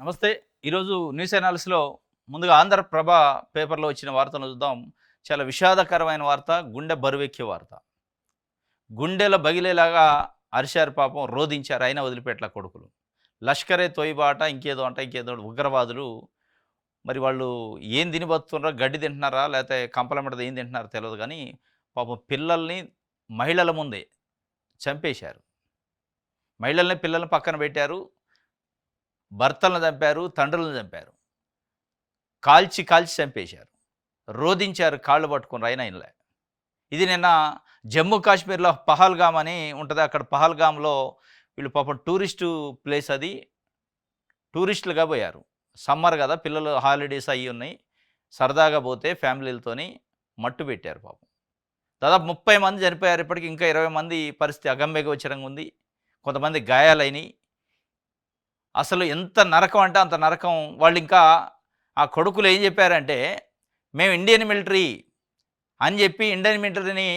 నమస్తే. ఈరోజు న్యూస్ అనాలిసిస్‌లో ముందుగా ఆంధ్రప్రభ పేపర్‌లో వచ్చిన వార్తను చూద్దాం. చాలా విషాదకరమైన వార్త, గుండె బరువెక్కే వార్త. గుండెల బగిలేలాగా అరిచారు పాపం, రోదించారు. అయినా వదిలిపెట్టల కొడుకులు. లష్కరే తోయిబా అట, ఇంకేదో అంట, ఇంకేదో ఉగ్రవాదులు. మరి వాళ్ళు ఏం తిని బతుకుతున్నారో, గడ్డి తింటున్నారా? లేతే కంపలమడత ఏం తింటున్నారో తెలవదు గానీ, పాపం పిల్లల్ని మహిళల ముందే చంపేశారు. మహిళల్ని, పిల్లల్ని పక్కన పెట్టారు. భర్తలను చంపారు, తండ్రులను చంపారు. కాల్చి కాల్చి చంపేశారు. రోదించారు కాళ్ళు పట్టుకొని అయినా ఇనలే. ఇది నిన్న జమ్మూ కాశ్మీర్‌లో పహల్గామ్ అని ఉంటది. అక్కడ పహల్గామ్‌లో వీళ్ళు పాపం టూరిస్టు ప్లేస్ అది. టూరిస్టులుగా పోయారు. సమ్మర్ గదా! పిల్లలు హాలిడేస్ అయ్యున్నాయి. సరదాగా పోతే ఫ్యామిలీలతోని మట్టు పెట్టారు పాపం. దాదాపు 30 మంది చనిపోయారు. ఇప్పటికి ఇంకా 20 మంది పరిస్థితి అగమ్యగోచరంగా ఉంది. కొంతమంది గాయాలైనయి. అసలు ఎంత నరకం అంటే అంత నరకం. వాళ్ళింకా ఆ కొడుకులు ఏం చెప్పారంటే, మేము ఇండియన్ మిలిటరీ అని చెప్పి ఇండియన్ మిలిటరీని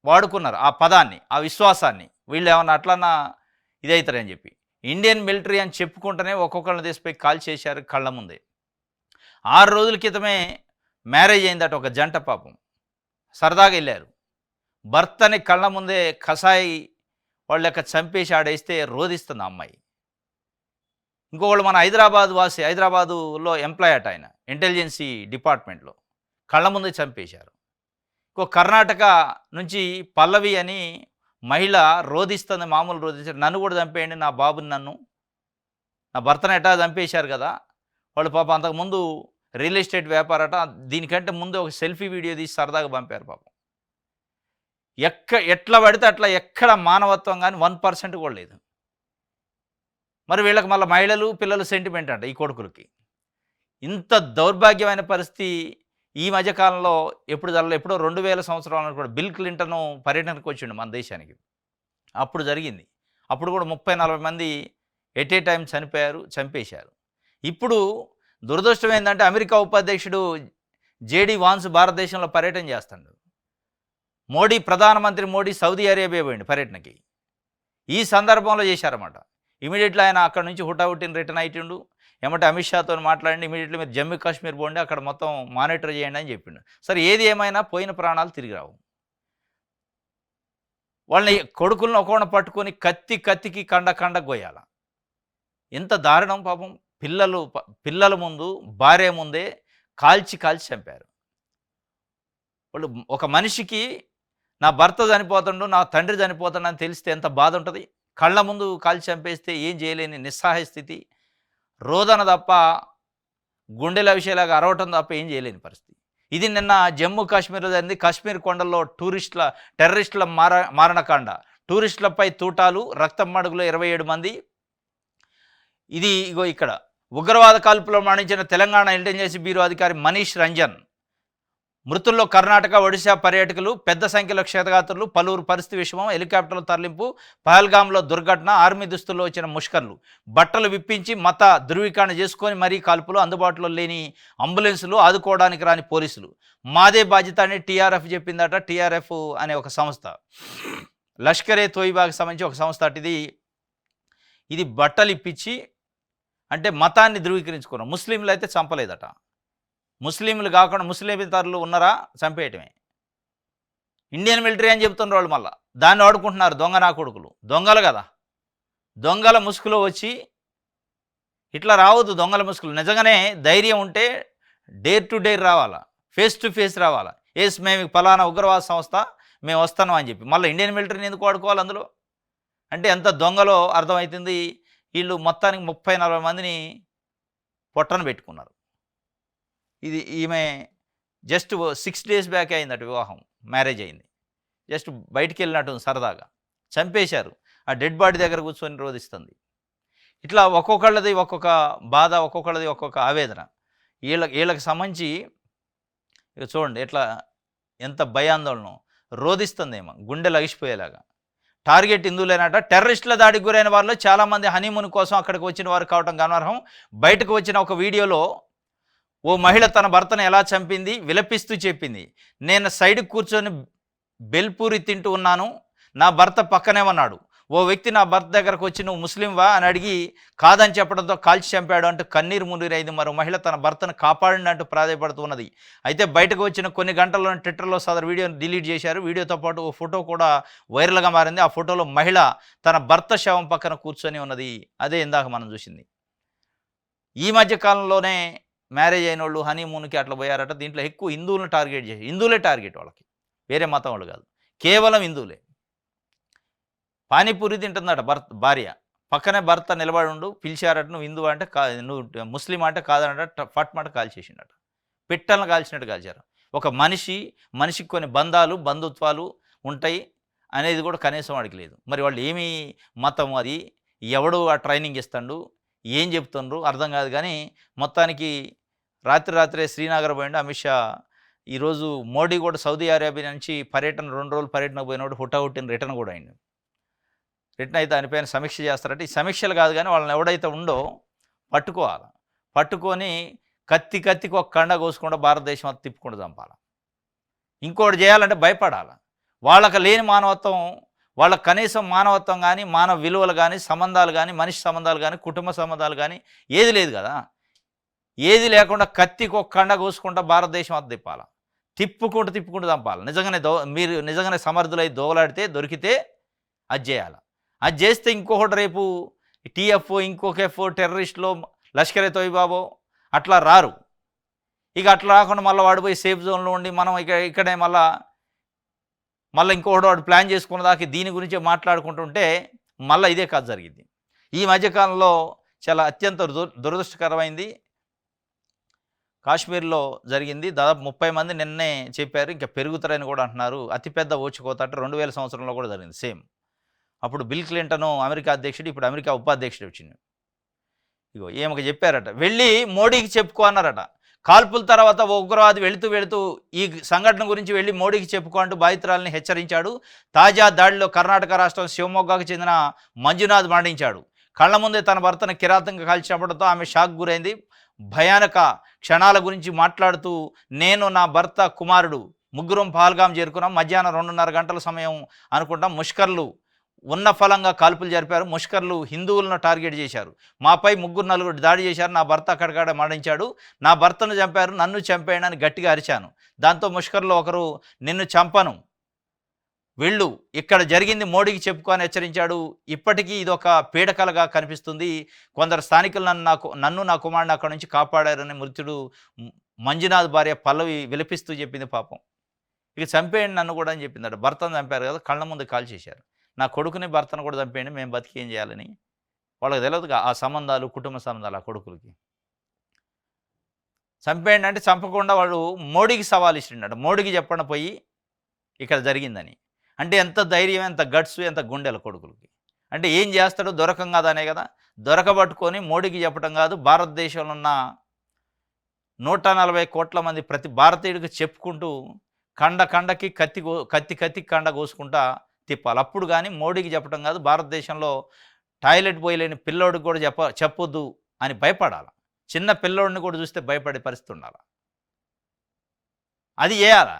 వాడుకున్నారు. ఆ పదాన్ని, ఆ విశ్వాసాన్ని. వీళ్ళేమన్నా అట్లన్నా ఇదైతారని చెప్పి. ఇండియన్ మిలిటరీ అని చెప్పుకుంటూనే ఒక్కొక్కళ్ళని తీసిపోయి కాల్చేశారు కళ్ళ ముందే. 6 రోజుల క్రితమే మ్యారేజ్ అయిందట ఒక జంట పాపం. సరదాగా ఎళ్లారు. భర్తని కళ్ళ ముందే కసాయి వాళ్ళ లెక్క చంపేసి ఆడేస్తే రోదిస్తుంది ఆ అమ్మాయి. ఇంకొకళ్ళు మన హైదరాబాద్ వాసి, హైదరాబాదులో ఎంప్లాయ్ అట ఆయన. ఇంటెలిజెన్సీ డిపార్ట్మెంట్‌లో. కళ్ళ ముందే చంపేశారు. ఇంకో కర్ణాటక నుంచి పల్లవి అని మహిళ రోదిస్తుంది, మామూలు రోదించారు. నన్ను కూడా చంపేయండి, నా బాబుని నన్ను. నా భర్తను ఎట్టా చంపేశారు కదా! వాళ్ళు పాపం అంతకుముందు రియల్ ఎస్టేట్ వ్యాపారట. దీనికంటే ముందు ఒక సెల్ఫీ వీడియో తీసి సరదాగా పంపారు పాపం. ఎట్లా పడితే అట్లా ఎక్కడ మానవత్వం గాని 1% కూడా లేదు. మరి వీళ్ళకి మళ్ళా మహిళలు, పిల్లలు సెంటిమెంట్ అంట ఈ కొడుకులకి. ఇంత దౌర్భాగ్యమైన పరిస్థితి ఈ మధ్య కాలంలో ఎప్పుడు జరగలే. ఎప్పుడో 2000 సంవత్సరాలు కూడా బిల్ క్లింటన్ పర్యటనకు వచ్చిండు మన దేశానికి. అప్పుడు జరిగింది. అప్పుడు కూడా 30, 40 మంది ఎట్ ఏ టైమ్ చనిపోయారు, చంపేశారు. ఇప్పుడు దురదృష్టం ఏందంటే అమెరికా ఉపాధ్యక్షుడు జేడీ వాన్స్ భారతదేశంలో పర్యటన చేస్తాడు. ప్రధానమంత్రి మోడీ సౌదీ అరేబియా పోయిండు పర్యటనకి. ఈ సందర్భంలో చేశారన్నమాట. ఇమ్మీడియేట్‌లీ ఆయన అక్కడి నుంచి హుటాహుటిన రిటర్న్ అయిటిండు. ఎమ్మటే అమిత్ షాతోని మాట్లాడండి, ఇమ్మీడియేట్‌లీ మీరు జమ్మూ కాశ్మీర్ పోండి, అక్కడ మొత్తం మానిటర్ చేయండి అని చెప్పిండు. సరే ఏది ఏమైనా పోయిన ప్రాణాలు తిరిగి రావు. వాళ్ళని కొడుకులను ఒక్కొక్కడిని పట్టుకొని కత్తికి కండ కండ గొయ్యాల. ఎంత దారుణం పాపం. పిల్లల ముందు, భార్య ముందే కాల్చి కాల్చి చంపారు. వాళ్ళు ఒక మనిషికి నా భర్త చనిపోతుండు, నా తండ్రి చనిపోతుండని తెలిస్తే ఎంత బాధ ఉంటది. కళ్ళ ముందు కాల్చి చంపేస్తే ఏం చేయలేని నిస్సహాయ స్థితి. రోదన తప్ప, గుండెల విషయాలాగా అరవటం తప్ప ఏం చేయలేని పరిస్థితి. ఇది నిన్న జమ్మూ కాశ్మీర్‌లో జరిగింది. కాశ్మీర్ కొండల్లో టెర్రరిస్టుల మారణకాండ. టూరిస్టులపై తూటాలు, రక్తం మడుగులో 27 మంది. ఇది ఇగో ఇక్కడ ఉగ్రవాద కాల్పులో మరణించిన తెలంగాణ ఇంటెలిజెన్స్ బ్యూరో అధికారి మనీష్ రంజన్. మృతుల్లో కర్ణాటక, ఒడిశా పర్యాటకులు, పెద్ద సంఖ్యలో క్షతగాత్రులు, పలువురు పరిస్థితి విషమం, హెలికాప్టర్ల తరలింపు, పహల్గామ్‌లో దుర్ఘటన, ఆర్మీ దుస్తుల్లో వచ్చిన ముష్కర్లు, బట్టలు విప్పించి మత ధృవీకరణ చేసుకొని మరీ కాల్పులు, అందుబాటులో లేని అంబులెన్సులు, ఆదుకోవడానికి రాని పోలీసులు. మాదే బాధ్యత అని టీఆర్ఎఫ్ చెప్పిందట. టీఆర్ఎఫ్ అనే ఒక సంస్థ, లష్కరే తోయిబాకి సంబంధించి ఒక సంస్థ అట ఇది. ఇది బట్టలు ఇప్పించి, అంటే మతాన్ని ధృవీకరించుకున్నారు. ముస్లింలు అయితే చంపలేదట. ముస్లింలు కాకుండా ముస్లిమేతరులు ఉన్నారా చంపేయటమే. ఇండియన్ మిలిటరీ అని చెప్తున్నారు వాళ్ళు. మళ్ళా దాన్ని వాడుకుంటున్నారు దొంగ నా కొడుకులు. దొంగలు కదా, దొంగల ముసుగులో వచ్చి ఇట్లా రావద్దు. దొంగల ముసుగులు నిజంగానే ధైర్యం ఉంటే డేర్ టు డేర్ రావాలా, ఫేస్ టు ఫేస్ రావాలా. ఎస్ మేము ఫలానా ఉగ్రవాద సంస్థ, మేము వస్తాను అని చెప్పి మళ్ళీ ఇండియన్ మిలిటరీని ఎందుకు వాడుకోవాలి అందులో? అంటే ఎంత దొంగలో అర్థమవుతుంది. వీళ్ళు మొత్తానికి 30, 40 మందిని పొట్టన పెట్టుకున్నారు. ఈమె జస్ట్ 6 డేస్ బ్యాక్ అయిందట వివాహం, మ్యారేజ్ అయింది. జస్ట్ బయటికి వెళ్ళినట్టు సరదాగా చంపేశారు. ఆ డెడ్ బాడీ దగ్గర కూర్చొని రోదిస్తుంది. ఇట్లా ఒక్కొక్కళ్ళది ఒక్కొక్క బాధ, ఒక్కొక్కళ్ళది ఒక్కొక్క ఆవేదన. వీళ్ళకి సంబంధించి ఇక చూడండి ఎట్లా, ఎంత భయాందోళన రోదిస్తుందేమో, గుండె లగిసిపోయేలాగా. టార్గెట్ హిందువులేనట. టెర్రరిస్టుల దాడికి గురైన వారిలో చాలామంది హనీమూన్ కోసం అక్కడికి వచ్చిన వారు కావడం గమనార్హం. బయటకు వచ్చిన ఒక వీడియోలో ఓ మహిళ తన భర్తను ఎలా చంపింది విలపిస్తూ చెప్పింది. నేను సైడ్కి కూర్చొని బెల్పూరి తింటూ ఉన్నాను, నా భర్త పక్కనే ఉన్నాడు. ఓ వ్యక్తి నా భర్త దగ్గరకు వచ్చి నువ్వు ముస్లింవా అని అడిగి కాదని చెప్పడంతో కాల్చి చంపాడు అంటూ కన్నీరు మున్నీరైంది. మరో మహిళ తన భర్తను కాపాడండి అంటూ ప్రాధాయపడుతున్నది. అయితే బయటకు వచ్చిన కొన్ని గంటల్లోనే ట్విట్టర్లో సదరు వీడియోని డిలీట్ చేశారు. వీడియోతో పాటు ఓ ఫోటో కూడా వైరల్గా మారింది. ఆ ఫోటోలో మహిళ తన భర్త శవం పక్కన కూర్చొని ఉన్నది. అదే ఇందాక మనం చూసింది. ఈ మధ్య కాలంలోనే మ్యారేజ్ అయిన వాళ్ళు హనీమూన్కి అట్లా పోయారట. దీంట్లో ఎక్కువ హిందువులను టార్గెట్ చేసి, హిందువులే టార్గెట్ వాళ్ళకి, వేరే మతం వాళ్ళు కాదు, కేవలం హిందువులే. పానీపూరి తింటుందట భార్య, పక్కనే భర్త నిలబడి ఉండు, పిలిచారట, నువ్వు హిందువు అంటే నువ్వు ముస్లిం అంటే కాదనట, ఫట్మట కాల్చేసిండట. పిట్టలను కాల్చినట్టు కాల్చారు. ఒక మనిషికి కొన్ని బంధుత్వాలు ఉంటాయి అనేది కూడా కనీసం వాడికి లేదు. మరి వాళ్ళు ఏమి మతం అది, ఎవడు ఆ ట్రైనింగ్ ఇస్తాడు, ఏం చెప్తుండ్రు అర్థం కాదు. కానీ మొత్తానికి రాత్రే శ్రీనగర్ పోయిండు అమిత్ షా. ఈరోజు మోడీ కూడా సౌదీ అరేబియా నుంచి పర్యటన 2 రోజులు పర్యటనకు పోయినప్పుడు హుటాహుట్టిన రిటర్న్ కూడా అయింది. రిటర్న్ అయితే దానిపైన సమీక్ష చేస్తారట. ఈ సమీక్షలు కాదు కానీ వాళ్ళని ఎవడైతే ఉండో పట్టుకోవాలి. పట్టుకొని కత్తికి ఒక కండ కోసుకుండా భారతదేశం అంతా తిప్పుకుండా చంపాలి. ఇంకోటి చేయాలంటే భయపడాలి. వాళ్ళకి లేని మానవత్వం, వాళ్ళకి కనీసం మానవత్వం కానీ, మానవ విలువలు కానీ, సంబంధాలు కానీ, మనిషి సంబంధాలు కానీ, కుటుంబ సంబంధాలు కానీ ఏది లేదు కదా. ఏది లేకుండా కత్తికి ఒక కండ కోసుకుంటా భారతదేశం అంతా తిప్పాలి. తిప్పుకుంటూ చంపాలి. మీరు నిజంగానే సమర్థులై దొరికితే అది చేయాలి. అది చేస్తే ఇంకొకటి రేపు టీఎఫ్, ఇంకొక ఎఫ్, టెర్రరిస్టులో, లష్కరే తోయిబాబో అట్లా రారు. ఇక అట్లా రాకుండా మళ్ళీ వాడు పోయి సేఫ్ జోన్లో ఉండి మనం ఇక్కడే మళ్ళీ ఇంకొకటి వాడు ప్లాన్ చేసుకున్న దాకా దీని గురించే మాట్లాడుకుంటుంటే మళ్ళీ ఇదే కాదు జరిగింది. ఈ మధ్యకాలంలో చాలా అత్యంత దురదృష్టకరమైంది. కాశ్మీర్లో జరిగింది. దాదాపు 30 మంది నిన్నే చెప్పారు, ఇంకా పెరుగుతారని కూడా అంటున్నారు. అతిపెద్ద ఓచుకోత 2000 సంవత్సరంలో కూడా జరిగింది సేమ్. అప్పుడు బిల్ క్లింటన్ అమెరికా అధ్యక్షుడు, ఇప్పుడు అమెరికా ఉపాధ్యక్షుడు వచ్చింది. ఇగో ఏమక చెప్పారట, వెళ్ళి మోడీకి చెప్పుకో అన్నారట. కాల్పుల తర్వాత ఓ ఉగ్రవాది వెళుతూ ఈ సంఘటన గురించి వెళ్ళి మోడీకి చెప్పుకో అంటూ బాధితురాలని హెచ్చరించాడు. తాజా దాడిలో కర్ణాటక రాష్ట్రం శివమొగ్గకు చెందిన మంజునాథ్ మరణించాడు. కళ్ల ముందే తన భర్తను కిరాతంగా కాల్చి చంపడంతో ఆమె షాక్ గురైంది. భయానక క్షణాల గురించి మాట్లాడుతూ, నేను, నా భర్త, కుమారుడు ముగ్గురం పహల్గాం చేరుకున్నాం. మధ్యాహ్నం 2:30 గంటల సమయం అనుకుంటాం. ముష్కర్లు ఉన్న ఫలంగా కాల్పులు జరిపారు. ముష్కర్లు హిందువులను టార్గెట్ చేశారు. మాపై 3-4 దాడి చేశారు. నా భర్త అక్కడికాడ మరణించాడు. నా భర్తను చంపారు, నన్ను చంపేయండి అని గట్టిగా అరిచాను. దాంతో ముష్కర్లు ఒకరు, నిన్ను చంపను, వెళ్ళు, ఇక్కడ జరిగింది మోడీకి చెప్పుకో అని హెచ్చరించాడు. ఇప్పటికీ ఇదొక పీడకలగా కనిపిస్తుంది. కొందరు స్థానికులు నన్ను నా కుమారుడిని అక్కడి నుంచి కాపాడారని మృతుడు మంజునాథ్ భార్య పల్లవి విలపిస్తూ చెప్పింది. పాపం, ఇక చంపేయండి నన్ను కూడా అని చెప్పిందట. భర్తను చంపారు కదా, కళ్ళ ముందు కాల్ చేశారు. నా కొడుకుని భర్తను కూడా చంపేయండి, మేము బతికి ఏం చేయాలని. వాళ్ళకి తెలియదుగా ఆ సంబంధాలు, కుటుంబ సంబంధాలు. ఆ కొడుకులకి చంపేయండి అంటే చంపకుండా వాడు మోడీకి సవాల్ ఇచ్చిండట. మోడీకి చెప్పండి పోయి ఇక్కడ జరిగిందని. అంటే ఎంత ధైర్యం, ఎంత గట్స్, ఎంత గుండెల కొడుకులకి. అంటే ఏం చేస్తాడో దొరకం కాదనే కదా, దొరకబట్టుకొని మోడీకి చెప్పడం కాదు, భారతదేశంలో ఉన్న 140 కోట్ల మంది ప్రతి భారతీయుడికి చెప్పుకుంటూ కండకి కత్తి కండ కోసుకుంటా తిప్పాలి. అప్పుడు కానీ మోడీకి చెప్పడం కాదు, భారతదేశంలో టాయిలెట్ పోయలేని పిల్లోడికి కూడా చెప్పొద్దు అని భయపడాలి. చిన్న పిల్లోడిని కూడా చూస్తే భయపడే పరిస్థితి ఉండాలి. అది చేయాలా.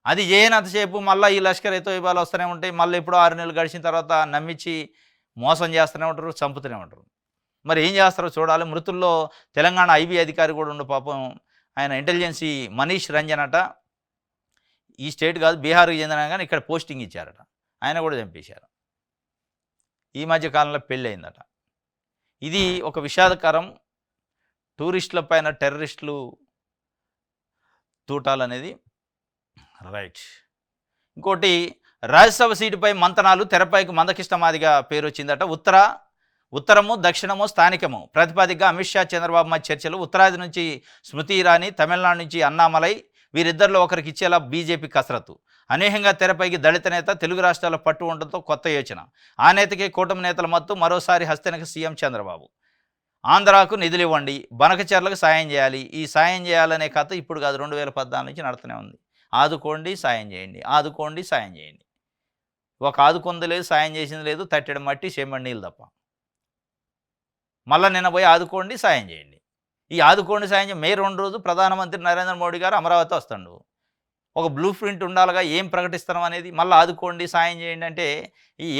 అది చేయనంతసేపు మళ్ళీ ఈ లష్కర్ తోయిబాలు వస్తూనే ఉంటాయి. మళ్ళీ ఎప్పుడో 6 నెలలు గడిచిన తర్వాత నమ్మించి మోసం చేస్తూనే ఉంటారు, చంపుతూనే ఉంటారు. మరి ఏం చేస్తారో చూడాలి. మృతుల్లో తెలంగాణ ఐబీ అధికారి కూడా ఉండు పాపం. ఆయన ఇంటెలిజెన్సీ మనీష్ రంజన్ అట. ఈ స్టేట్ కాదు, బీహార్కి చెందిన కానీ ఇక్కడ పోస్టింగ్ ఇచ్చారట. ఆయన కూడా చంపేశారు. ఈ మధ్య కాలంలో పెళ్ళి అయిందట. ఇది ఒక విషాదకరం. టూరిస్టుల పైన టెర్రరిస్టులు తూటాలనేది రైట్. ఇంకోటి, రాజ్యసభ సీటుపై మంతనాలు, తెరపైకి మందకృష్ణమాదిగా పేరు వచ్చిందట. ఉత్తరము, దక్షిణము, స్థానికము ప్రతిపాదికగా అమిత్ షా, చంద్రబాబు మధ్య చర్చలు. ఉత్తరాది నుంచి స్మృతి ఇరానీ, తమిళనాడు నుంచి అన్నామలై, వీరిద్దరిలో ఒకరికి ఇచ్చేలా బీజేపీ కసరత్తు. అనూహ్యంగా తెరపైకి దళిత నేత, తెలుగు రాష్ట్రాల పట్టు ఉండటంతో కొత్త యోచన. ఆ నేతకే కూటమి నేతల మత్తు. మరోసారి హస్తనక సీఎం చంద్రబాబు. ఆంధ్రాకు నిధులు ఇవ్వండి, బనకచర్లకు సాయం చేయాలి. ఈ సాయం చేయాలనే కథ ఇప్పుడు కాదు, 2014 నుంచి నడుతూనే ఉంది. ఆదుకోండి, సాయం చేయండి, ఆదుకోండి, సాయం చేయండి. ఒక ఆదుకుంది లేదు, సాయం చేసింది లేదు, తట్టెడు మట్టి చెమ్మడి నీళ్ళు తప్ప. మళ్ళీ నిన్న పోయి ఆదుకోండి, సాయం చేయండి. ఈ ఆదుకోండి, సాయం చేయండి. మే 2 రోజు ప్రధానమంత్రి నరేంద్ర మోడీ గారు అమరావతి వస్తాడు. ఒక బ్లూ ప్రింట్ ఉండాలిగా, ఏం ప్రకటిస్తున్నాం అనేది. మళ్ళీ ఆదుకోండి, సాయం చేయండి అంటే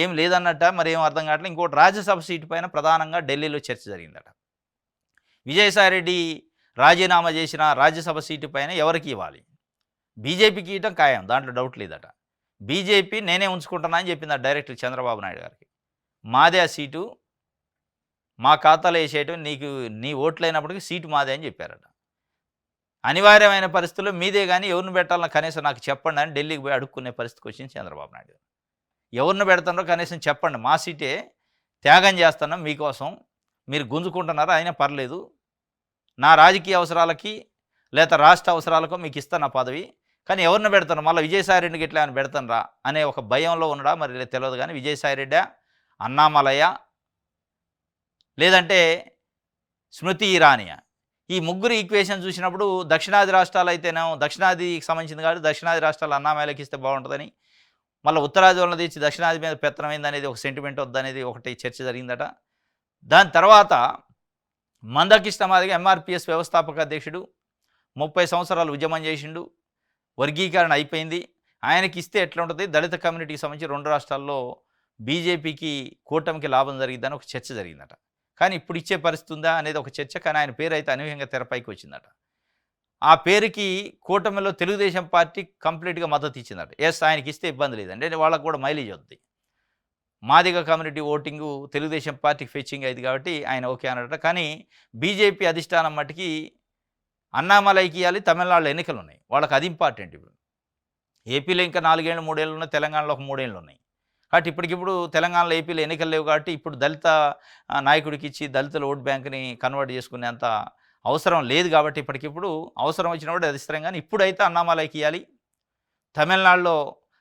ఏం లేదన్నట్ట, మరి ఏం అర్థం కావట్లేదు. ఇంకోటి, రాజ్యసభ సీటు పైన ప్రధానంగా ఢిల్లీలో చర్చ జరిగిందట. విజయసాయిరెడ్డి రాజీనామా చేసిన రాజ్యసభ సీటు పైన ఎవరికి ఇవ్వాలి? బీజేపీకి ఇవ్వటం ఖాయం, దాంట్లో డౌట్ లేదట. బీజేపీ నేనే ఉంచుకుంటున్నా అని చెప్పింది డైరెక్ట్ చంద్రబాబు నాయుడు గారికి. మాదే ఆ సీటు, మా ఖాతాలో వేసేయటం, నీకు నీ ఓట్లైనప్పటికీ సీటు మాదే అని చెప్పారట. అనివార్యమైన పరిస్థితుల్లో మీదే కానీ ఎవరిని పెట్టాలన్నా కనీసం నాకు చెప్పండి అని ఢిల్లీకి పోయి అడుక్కునే పరిస్థితికి వచ్చింది చంద్రబాబు నాయుడు గారు. ఎవరిని పెడతారో కనీసం చెప్పండి, మా సీటే త్యాగం చేస్తున్నాం మీకోసం, మీరు గుంజుకుంటున్నారా అయినా పర్లేదు, నా రాజకీయ అవసరాలకి లేదా రాష్ట్ర అవసరాలకో మీకు ఇస్తాను నా పదవి, కానీ ఎవరిని పెడతాను, మళ్ళీ విజయసాయిరెడ్డికి ఇట్లా అని పెడతాను రా అనే ఒక భయంలో ఉండడా మరి తెలియదు. కానీ విజయసాయిరెడ్డి, అన్నామలయ్య, లేదంటే స్మృతి ఇరానియా, ఈ ముగ్గురు ఈక్వేషన్ చూసినప్పుడు దక్షిణాది రాష్ట్రాలు అయితేనేమో దక్షిణాదికి సంబంధించింది కాబట్టి దక్షిణాది రాష్ట్రాలు అన్నామలయ్యకి ఇస్తే బాగుంటుందని, మళ్ళీ ఉత్తరాది వాళ్ళని తెచ్చి దక్షిణాది మీద పెత్తనమైంది అనేది ఒక సెంటిమెంట్ వద్దనేది ఒకటి చర్చ జరిగిందట. దాని తర్వాత మందకృష్ణ మాదిగ ఎంఆర్పిఎస్ వ్యవస్థాపక అధ్యక్షుడు, 30 సంవత్సరాలు ఉద్యమం చేసిండు, వర్గీకరణ అయిపోయింది, ఆయనకి ఇస్తే ఎట్లా ఉంటుంది, దళిత కమ్యూనిటీకి సంబంధించి 2 రాష్ట్రాల్లో బీజేపీకి కూటమికి లాభం జరిగిద్దని ఒక చర్చ జరిగిందట. కానీ ఇప్పుడు ఇచ్చే పరిస్థితి ఉందా అనేది ఒక చర్చ. కానీ ఆయన పేరు అయితే అనూహ్యంగా తెరపైకి వచ్చిందట. ఆ పేరుకి కూటమిలో తెలుగుదేశం పార్టీ కంప్లీట్గా మద్దతు ఇచ్చిందట. ఎస్, ఆయనకి ఇస్తే ఇబ్బంది లేదండి, వాళ్ళకు కూడా మైలేజ్ వద్ది, మాదిగ కమ్యూనిటీ ఓటింగు తెలుగుదేశం పార్టీకి ఫెచ్చింగ్ అయింది కాబట్టి ఆయన ఓకే అన్నట. కానీ బీజేపీ అధిష్టానం మట్టుకి అన్నామలైకి ఇవ్వాలి, తమిళనాడులో ఎన్నికలు ఉన్నాయి, వాళ్ళకి అది ఇంపార్టెంట్. ఇప్పుడు ఏపీలో ఇంకా 4 ఏళ్ళు 3 ఏళ్ళు ఉన్నాయి, తెలంగాణలో ఒక 3 ఏళ్ళు ఉన్నాయి. కాబట్టి ఇప్పటికిప్పుడు తెలంగాణలో ఏపీలో ఎన్నికలు లేవు కాబట్టి ఇప్పుడు దళిత నాయకుడికి ఇచ్చి దళితుల ఓట్ బ్యాంక్ని కన్వర్ట్ చేసుకునేంత అవసరం లేదు. కాబట్టి ఇప్పటికిప్పుడు అవసరం వచ్చినప్పుడు అది ఇస్తాం. కానీ ఇప్పుడైతే అన్నామలైకి ఇవ్వాలి, తమిళనాడులో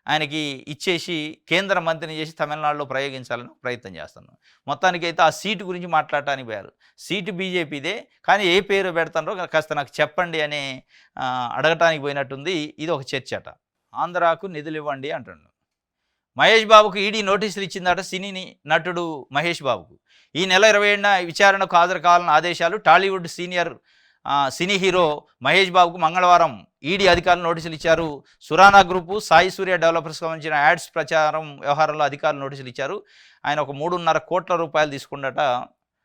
ఆయనకి ఇచ్చేసి కేంద్ర మంత్రిని చేసి తమిళనాడులో ప్రయోగించాలని ప్రయత్నం చేస్తున్నాం. మొత్తానికైతే ఆ సీటు గురించి మాట్లాడటానికి పోయారు. సీటు బీజేపీదే, కానీ ఏ పేరు పెడతారో కాస్త నాకు చెప్పండి అని అడగటానికి పోయినట్టుంది. ఇది ఒక చర్చ అట. ఆంధ్రాకు నిధులు ఇవ్వండి అంటున్నాడు. మహేష్ బాబుకు ఈడీ నోటీసులు ఇచ్చిందట. సినీ నటుడు మహేష్ బాబుకు ఈ నెల 27న విచారణకు హాజరు కావాలని ఆదేశాలు. Tollywood senior cine hero Mahesh బాబుకు మంగళవారం ఈడీ అధికారులు నోటీసులు ఇచ్చారు. సురానా గ్రూపు, సాయి సూర్య డెవలపర్స్ సంబంధించిన యాడ్స్ ప్రచారం వ్యవహారంలో అధికారులు నోటీసులు ఇచ్చారు. ఆయన ఒక 3.5 కోట్ల రూపాయలు తీసుకున్నట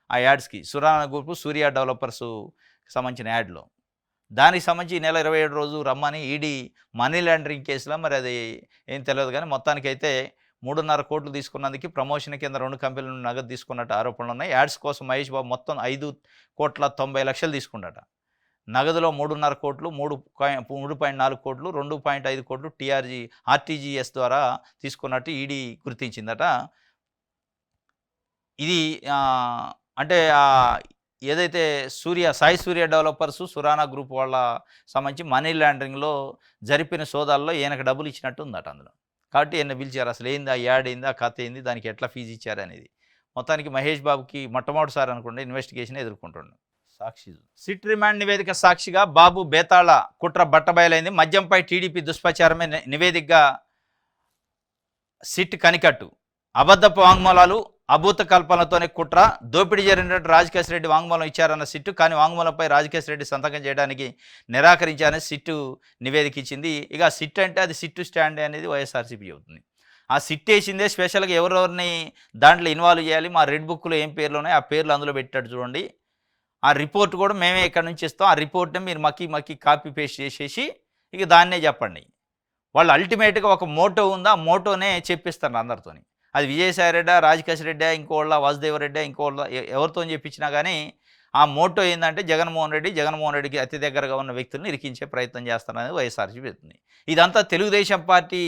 ఆ యాడ్స్కి. సురానా గ్రూపు, సూర్య డెవలపర్స్ సంబంధించిన యాడ్లో. దానికి సంబంధించి ఈ నెల 27 రోజు రమ్మని ఈడీ మనీ లాండరింగ్ కేసులో, మరి అది ఏం తెలియదు కానీ మొత్తానికైతే 3.5 కోట్లు తీసుకున్నందుకు ప్రమోషన్ కింద 2 కంపెనీల నుండి నగదు తీసుకున్నట్టు ఆరోపణలు ఉన్నాయి. యాడ్స్ కోసం మహేష్ బాబు మొత్తం 5,90,00,000 తీసుకున్నట. నగదులో 3.5 కోట్లు, 3.4 కోట్లు, 2.5 కోట్లు ఆర్టీజీఎస్ ద్వారా తీసుకున్నట్టు ఈడీ గుర్తించిందట. ఇది అంటే ఏదైతే సాయి సూర్య డెవలపర్స్, సురానా గ్రూప్ వాళ్ళ సంబంధించి మనీ లాండరింగ్లో జరిపిన సోదాల్లో ఈయనకు డబ్బులు ఇచ్చినట్టు ఉందట అందులో. కాబట్టి ఈయన పిలిచారు. అసలు ఏంది ఆ యాడ్, ఏంది ఆ కథ, ఏంది, దానికి ఎట్లా ఫీజు ఇచ్చారు అనేది. మొత్తానికి మహేష్ బాబుకి మొట్టమొదటిసారి అనుకుంటే ఇన్వెస్టిగేషన్ ఎదుర్కొంటుండు. సాక్షి సిట్ రిమాండ్ నివేదిక సాక్షిగా బాబు బేతాళ కుట్ర బట్టబయలైంది. మద్యంపై టీడీపీ దుష్ప్రచారమే నివేదికగా సిట్ కనికట్టు. అబద్ధపు వాంగ్మూలాలు, అభూత కల్పనలతోనే కుట్ర, దోపిడీ జరిగినట్టు రాజకేశ్ రెడ్డి వాంగ్మూలం ఇచ్చారన్న సిట్టు. కానీ వాంగ్మూలంపై రాజకేశ్ రెడ్డి సంతకం చేయడానికి నిరాకరించారని సిట్టు నివేదిక ఇచ్చింది. ఇక సిట్ అంటే అది సిట్టు స్టాండ్ అనేది వైఎస్ఆర్సీపీ చెబుతుంది. ఆ సిట్ వేసిందే స్పెషల్గా ఎవరెవరిని దాంట్లో ఇన్వాల్వ్ చేయాలి, మా రెడ్ బుక్లో ఏం పేర్లు ఉన్నాయి ఆ పేర్లు అందులో పెట్టాడు చూడండి. ఆ రిపోర్ట్ కూడా మేమే ఇక్కడ నుంచి ఇస్తాం. ఆ రిపోర్ట్ని మీరు మక్కి కాపీ పేస్ట్ చేసేసి ఇక దాన్నే చెప్పండి. వాళ్ళు అల్టిమేట్గా ఒక మోటో ఉందా, ఆ మోటోనే చెప్పిస్తారు అందరితోని. అది విజయసాయిరెడ్డి, రాజకేశ్ రెడ్డి, ఇంకోళ్ళ వాసుదేవరెడ్డి, ఇంకోళ్ళ ఎవరితో చెప్పించినా కానీ ఆ మోటో ఏంటంటే జగన్మోహన్ రెడ్డికి అతి దగ్గరగా ఉన్న వ్యక్తులను ఇరికించే ప్రయత్నం చేస్తారనేది వైఎస్ఆర్సీపీ చెప్తుంది. ఇదంతా తెలుగుదేశం పార్టీ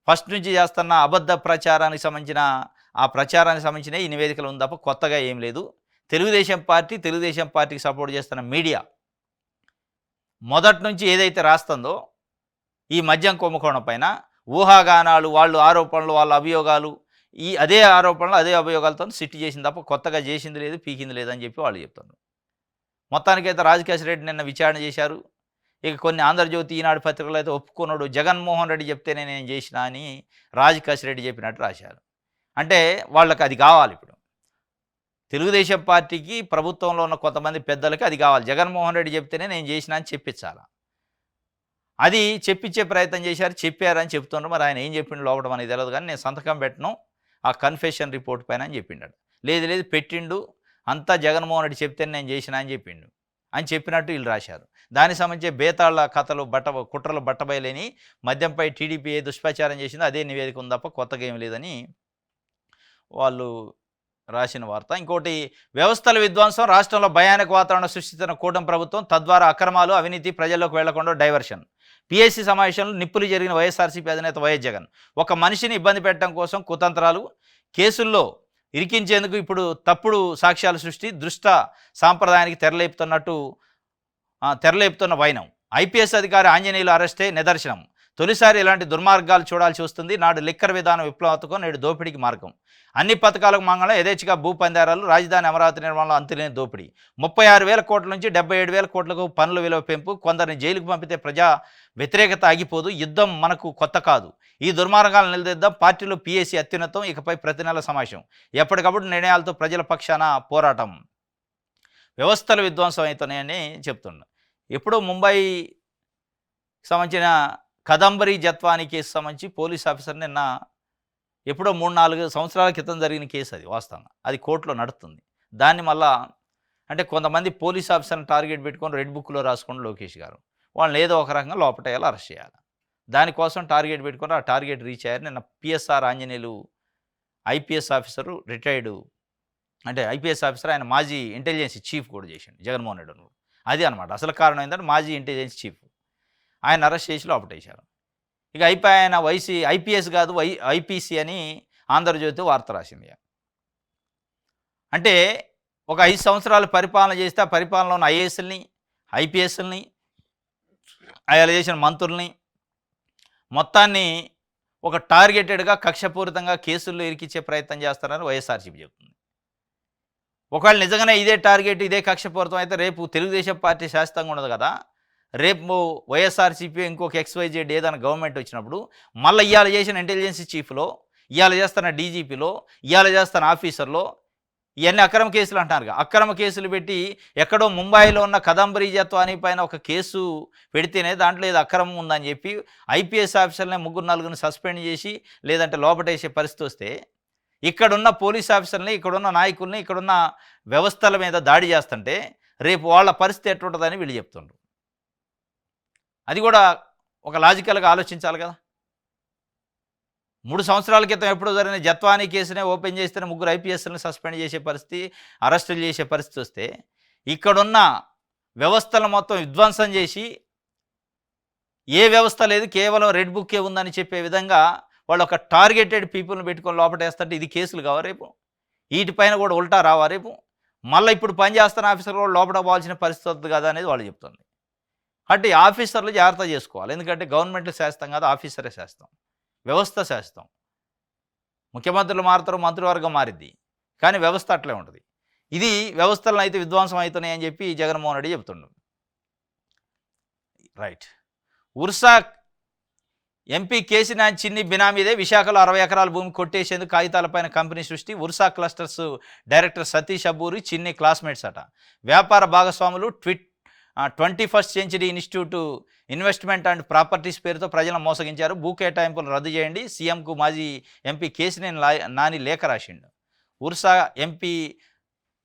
ఫస్ట్ నుంచి చేస్తున్న అబద్ధ ప్రచారానికి సంబంధించిన ఈ నివేదికలు ఉంది తప్ప కొత్తగా ఏం లేదు. తెలుగుదేశం పార్టీకి సపోర్ట్ చేస్తున్న మీడియా మొదటి నుంచి ఏదైతే రాస్తుందో ఈ మద్యం కుంభకోణం పైన ఊహాగానాలు, వాళ్ళు ఆరోపణలు, వాళ్ళ అభియోగాలు, అదే ఆరోపణలు అదే అభియోగాలతో సిట్ చేసింది తప్ప కొత్తగా చేసింది లేదు, పీకింది లేదని చెప్పి వాళ్ళు చెప్తున్నారు. మొత్తానికైతే రాజకేశ్ రెడ్డి నిన్న విచారణ చేశారు. ఇక కొన్ని ఆంధ్రజ్యోతి, ఈనాడు పత్రికలు అయితే ఒప్పుకున్నాడు, జగన్మోహన్ రెడ్డి చెప్తేనే నేను చేసిన అని రాజకేశ్ రెడ్డి చెప్పినట్టు రాశారు. అంటే వాళ్ళకి అది కావాలి. ఇప్పుడు తెలుగుదేశం పార్టీకి ప్రభుత్వంలో ఉన్న కొంతమంది పెద్దలకి అది కావాలి, జగన్మోహన్ రెడ్డి చెప్తేనే నేను చేసిన అని చెప్పించాలి. అది చెప్పించే ప్రయత్నం చేశారు, చెప్పారని చెప్తున్నారు. మరి ఆయన ఏం చెప్పిండు లోపల మనకి తెలియదు కానీ నేను సంతకం పెట్టను ఆ కన్ఫెషన్ రిపోర్ట్ పైన అని చెప్పిండాడు. లేదు లేదు పెట్టిండు, అంతా జగన్మోహన్ రెడ్డి చెప్తేనే నేను చేసిన అని చెప్పిండు అని చెప్పినట్టు వీళ్ళు రాశారు. దానికి సంబంధించి బేతాళ కథలు కుట్రలు బట్టబయలేని మద్యంపై టీడీపీ ఏ దుష్ప్రచారం చేసిందో అదే నివేదిక ఉంది తప్ప కొత్తగా ఏం లేదని వాళ్ళు రాసిన వార్త. ఇంకోటి, వ్యవస్థల విధ్వంసం, రాష్ట్రంలో భయానక వాతావరణం సృష్టిస్తున్న కూటమి ప్రభుత్వం, తద్వారా అక్రమాలు అవినీతి ప్రజల్లోకి వెళ్లకుండా డైవర్షన్. పిఎస్సి సమావేశంలో నిప్పులు జరిగిన వైఎస్ఆర్సీపీ అధినేత వైఎస్ జగన్. ఒక మనిషిని ఇబ్బంది పెట్టడం కోసం కుతంత్రాలు, కేసుల్లో ఇరికించేందుకు ఇప్పుడు తప్పుడు సాక్ష్యాల సృష్టి, దుష్ట సాంప్రదాయానికి తెరలేపుతున్న వైనం. ఐపీఎస్ అధికారి ఆంజనేయులు అరెస్టే నిదర్శనం. తొలిసారి ఇలాంటి దుర్మార్గాలు చూడాల్సి వస్తుంది. నాడు లిక్కర్ విధానం విప్లవాత్మకం, నేడు దోపిడీకి మార్గం. అన్ని పథకాలకు మంగళం, యథేచ్ఛగా భూ పందారాలు, రాజధాని అమరావతి నిర్మాణంలో అంతులేని దోపిడీ. 36,000 కోట్ల నుంచి 77,000 కోట్లకు పన్నుల విలువ పెంపు. కొందరిని జైలుకు పంపితే ప్రజా వ్యతిరేకత ఆగిపోదు. యుద్ధం మనకు కొత్త కాదు. ఈ దుర్మార్గాలను నిలదీద్దాం. పార్టీలో పీఏసీ అత్యున్నతం. ఇకపై ప్రతి నెల సమావేశం. ఎప్పటికప్పుడు నిర్ణయాలతో ప్రజల పక్షాన పోరాటం. వ్యవస్థలు విధ్వంసం అవుతున్నాయని చెప్తున్నా. ఎప్పుడో ముంబై సంబంధించిన కదంబరి జత్వానీ కేసు సంబంధించి పోలీస్ ఆఫీసర్ నిన్న ఎప్పుడో 3-4 సంవత్సరాల క్రితం జరిగిన కేసు అది వాస్తవంగా. అది కోర్టులో నడుస్తుంది. దాన్ని మళ్ళా అంటే కొంతమంది పోలీస్ ఆఫీసర్ని టార్గెట్ పెట్టుకొని రెడ్ బుక్లో రాసుకోండి లోకేష్ గారు. వాళ్ళని ఏదో ఒక రకంగా లోపటేయాలి, అరెస్ట్ చేయాలి. దానికోసం టార్గెట్ పెట్టుకొని ఆ టార్గెట్ రీచ్ అయ్యారు. నిన్న PSR Anjaneyulu IPS officer, retired అంటే ఐపీఎస్ ఆఫీసర్, ఆయన మాజీ ఇంటెలిజెన్స్ చీఫ్ కూడా చేసిండు జగన్మోహన్ రెడ్డి. అది అనమాట అసలు కారణం ఏంటంటే మాజీ ఇంటెలిజెన్స్ చీఫ్. ఆయన అరెస్ట్ చేసి లోపటేశారు. ఇక అయిపోయి ఆయన ఐపీఎస్ కాదు ఐపీసీ అని ఆంధ్రజ్యోతి వార్త రాసింది. అంటే ఒక 5 సంవత్సరాలు పరిపాలన చేస్తే ఆ పరిపాలనలో ఉన్న ఐఏఎస్ని, ఐపీఎస్ని, ఆయన చేసిన మంత్రుల్ని మొత్తాన్ని ఒక టార్గెటెడ్గా కక్షపూరితంగా కేసుల్లో ఇరికిచ్చే ప్రయత్నం చేస్తారని వైఎస్ఆర్సీపీ చెబుతుంది. ఒకవేళ నిజంగానే ఇదే టార్గెట్, ఇదే కక్షపూరితం అయితే రేపు తెలుగుదేశం పార్టీ శాశ్వతంగా ఉండదు కదా. రేపు వైఎస్ఆర్సీపీ ఇంకొక XYZ ఏదైనా గవర్నమెంట్ వచ్చినప్పుడు మళ్ళీ ఇవాళ చేసిన ఇంటెలిజెన్స్ చీఫ్లో, ఇవాళ చేస్తున్న డీజీపీలో, ఇవాళ చేస్తున్న ఆఫీసర్లో ఇవన్నీ అక్రమ కేసులు అంటున్నారు. అక్రమ కేసులు పెట్టి ఎక్కడో ముంబైలో ఉన్న కదంబరి జత్వానీ పైన ఒక కేసు పెడితేనే దాంట్లో ఏదో అక్రమం ఉందని చెప్పి ఐపీఎస్ ఆఫీసర్ని 3-4 సస్పెండ్ చేసి లేదంటే లోపటేసే పరిస్థితి వస్తే, ఇక్కడున్న పోలీస్ ఆఫీసర్ని, ఇక్కడున్న నాయకుల్ని, ఇక్కడున్న వ్యవస్థల మీద దాడి చేస్తుంటే రేపు వాళ్ళ పరిస్థితి ఎట్లుంటుందని వీళ్ళు చెప్తుండ్రు. అది కూడా ఒక లాజికల్గా ఆలోచించాలి కదా. 3 సంవత్సరాల క్రితం ఎప్పుడో జరిగిన జత్వానీ కేసునే ఓపెన్ చేస్తేనే 3 ఐపీఎస్ని సస్పెండ్ చేసే పరిస్థితి, అరెస్టులు చేసే పరిస్థితి వస్తే, ఇక్కడున్న వ్యవస్థలను మొత్తం విధ్వంసం చేసి ఏ వ్యవస్థ లేదు కేవలం రెడ్ బుక్కే ఉందని చెప్పే విధంగా వాళ్ళు ఒక టార్గెటెడ్ పీపుల్ని పెట్టుకొని లోపటేస్తుంటే ఇది కేసులు కావా రేపు? వీటిపైన కూడా ఉల్టా రావా రేపు? మళ్ళీ ఇప్పుడు పనిచేస్తున్న ఆఫీసర్లు కూడా లోపల పోవాల్సిన పరిస్థితి వద్దు కదా అనేది వాళ్ళు చెప్తుంది. అంటే ఆఫీసర్లు జాగ్రత్త చేసుకోవాలి. ఎందుకంటే గవర్నమెంట్లు శాస్త్రం కాదు, ఆఫీసరే శాస్త్రం, వ్యవస్థ శాస్త్రం. ముఖ్యమంత్రులు మారుతారు, మంత్రివర్గం మారిద్ది, కానీ వ్యవస్థ అట్లే ఉంటుంది. ఇది వ్యవస్థలను అయితే విధ్వంసం అవుతున్నాయి అని చెప్పి జగన్మోహన్ రెడ్డి చెప్తుండ్రు. Right. Ursa MP Kesineni Chinni బినామీదే విశాఖలో 60 ఎకరాల భూమి కొట్టేసేందుకు కాగితాలపైన కంపెనీ సృష్టి. Ursa clusters director Satish Abburi Chinni classmates అట. వ్యాపార భాగస్వాములు 21st century institute investment and properties పేరుతో ప్రజలను మోసగించారు. భూ కేటాయింపులు రద్దు చేయండి. సీఎంకు మాజీ ఎంపీ కేసినేని నాని లేఖ రాసిండు.